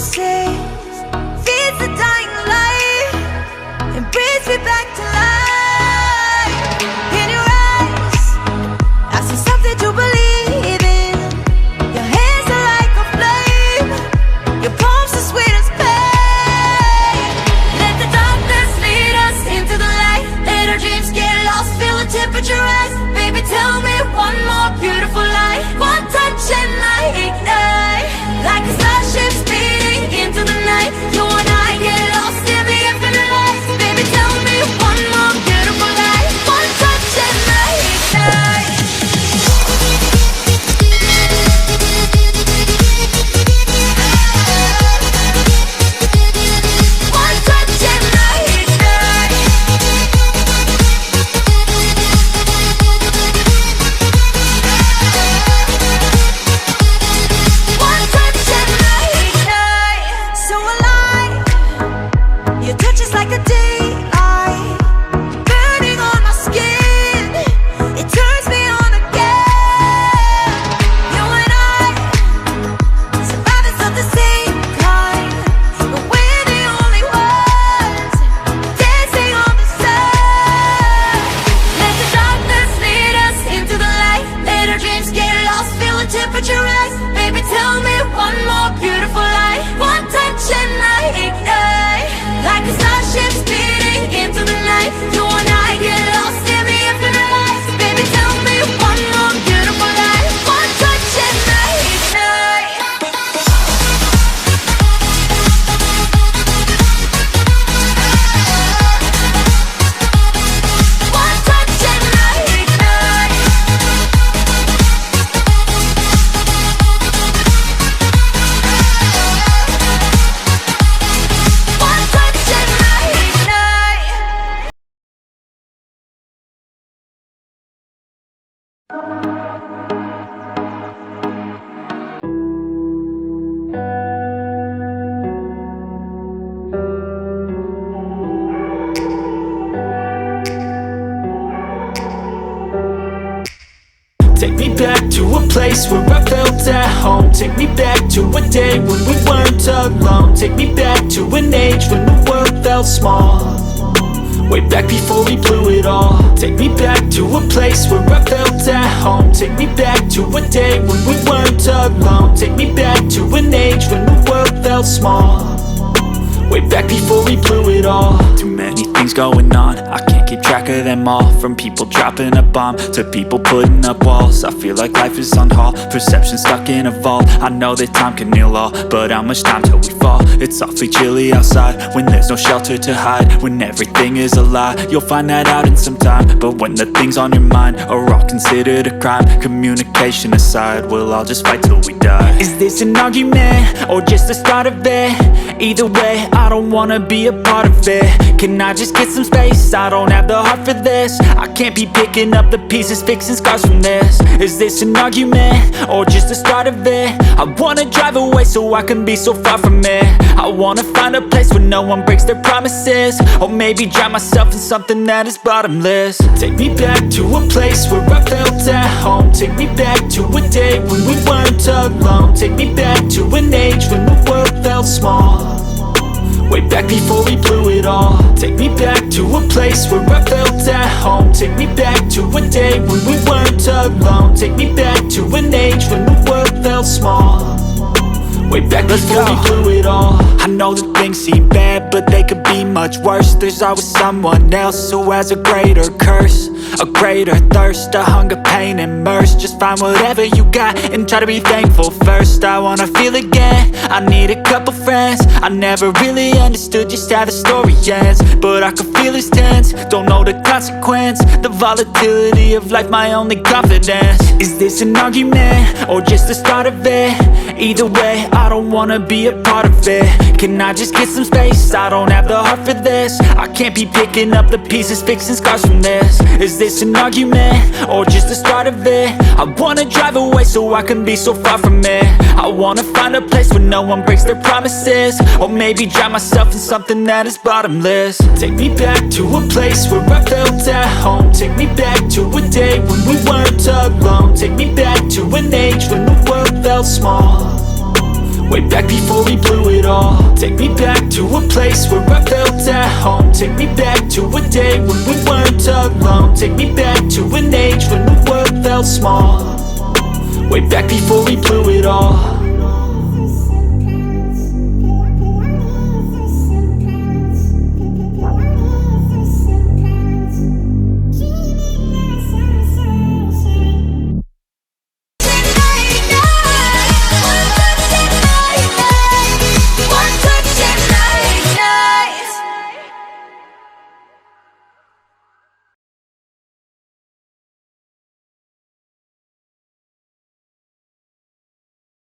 say feeds the dying light and brings me back to life. In your eyes, I see something to believe in. Your hands are like a flame, your palms are sweet as pain. Let the darkness lead us into the light. Let our dreams get lost, feel the temperature rise. Baby, tell me one more beautiful lie. One touch and I ignite, like a starship speeding into the night. You and I get lost in the infinite light. Baby, tell me one more beautiful lie. One touch and I ignite. One touch and I ignite. One touch and I ignite. So alive, your touch is like a daylight, burning on my skin. It turns me on again. You and I, survivors of the same kind, but we're the only ones dancing on the sun. Let the darkness lead us into the light. Let our dreams get lost, feel the temperature rise. Baby, tell me one more beautiful lie. One touch and I ignite, like a starship speeding into the night. You and I get lost in the infinite light. Baby, tell me one more beautiful lie. One touch and I ignite. One touch and I ignite. One touch and I ignite. Take me back to a place where I felt at home. Take me back to a day when we weren't alone. Take me back to an age when the world felt small, way back before we blew it all. Take me back to a place where I felt at home. Take me back to a day when we weren't alone. Take me back to an age when the world felt small, way back before we blew it all. Too many things going on, I can't keep track of them all. From people dropping a bomb to people putting up walls. I feel like life is on hold, perception stuck in a vault. I know that time can heal all, but how much time till we fall? It's awfully chilly outside when there's no shelter to hide. When everything is a lie, you'll find that out in some time. But when the things on your mind are all considered a crime, communication aside, we'll all just fight till we die. Is this an argument or just the start of it? Either way, I don't wanna be a part of it. Can I just get some space? I don't have the heart for this. I can't be picking up the pieces, fixing scars from this. Is this an argument or just the start of it? I wanna drive away so I can be so far from it. I wanna find a place where no one breaks their promises, or maybe drown myself in something that is bottomless. Take me back to a place where I felt at home. Take me back to a day when we weren't alone. Take me back to an age when the world felt small, way back before we blew it all. Take me back to a place where I felt at home. Take me back to a day when we weren't alone. Take me back to an age when the world felt small, way back before we blew it all. I know that things seem bad, but they could be much worse. There's always someone else who has a greater curse, a greater thirst, a hunger, pain, and mercy. Just find whatever you got and try to be thankful first. I wanna feel again, I need a couple friends. I never really understood just how the story ends, but I can feel it's tense, don't know the consequence. The volatility of life, my only confidence. Is this an argument or just the start of it? Either way, I don't wanna be a part of it. Can I just get some space? I don't have the heart for this. I can't be picking up the pieces, fixing scars from this. Is this an argument or just the start of it? I wanna drive away so I can be so far from it. I wanna find a place where no one breaks their promises, or maybe drown myself in something that is bottomless. Take me back to a place where I felt at home. Take me back to a day when we weren't alone. Take me back to an age when the world felt small, way back before we blew it all. Take me back to a place where I felt at home. Take me back to a day when we weren't alone. Take me back to an age when the world felt small, way back before we blew it all.